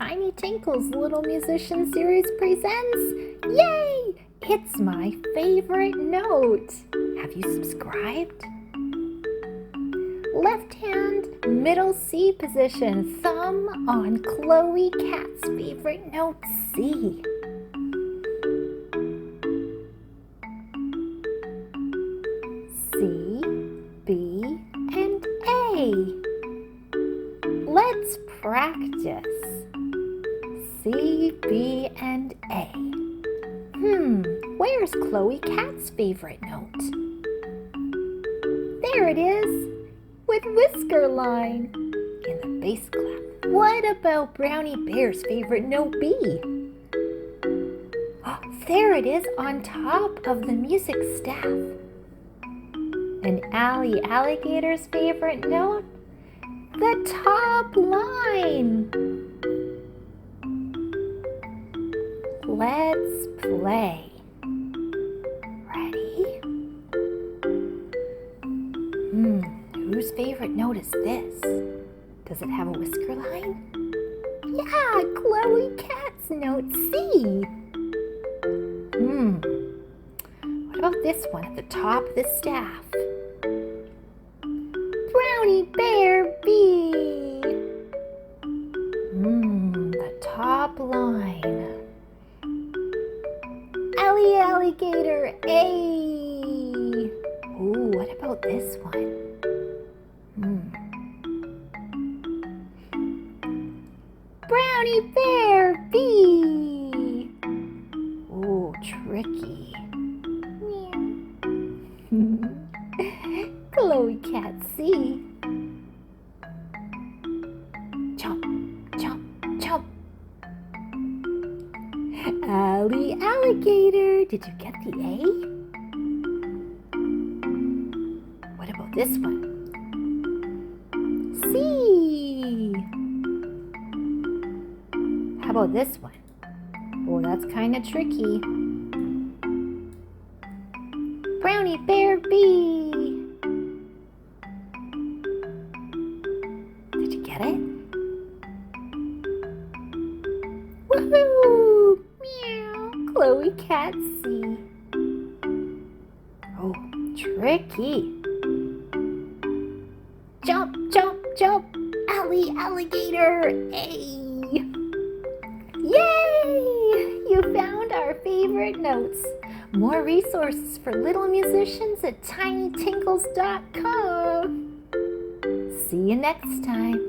Tiny Tinkle's Little Musician Series presents, yay! It's my favorite note. Have you subscribed? Left hand, middle C position, thumb on Chloe Cat's favorite note, C. C, B, and A. Let's practice. C, B, and A. Where's Chloe Cat's favorite note? There it is, with whisker line in the bass clef. What about Brownie Bear's favorite note, B? Oh, there it is on top of the music staff. And Allie Alligator's favorite note? The top line. Let's play. Ready? Whose favorite note is this? Does it have a whisker line? Yeah, Chloe Cat's note, C. What about this one at the top of the staff? Brownie Bear, B. The top line. Allie Alligator, A. Ooh, what about this one? Brownie Bear, B. Ooh, tricky. Chloe Cat, C. Chomp, chomp, chomp. Allie Alligator, did you get the A? What about this one? C. How about this one? Oh, that's kind of tricky. Brownie Bear, B. Did you get it? Woohoo! Meow! Chloe Cat, C. Oh, tricky. Jump, jump, jump! Allie Alligator, A. Yay! You found our favorite notes. More resources for little musicians at tinytinkles.com. See you next time.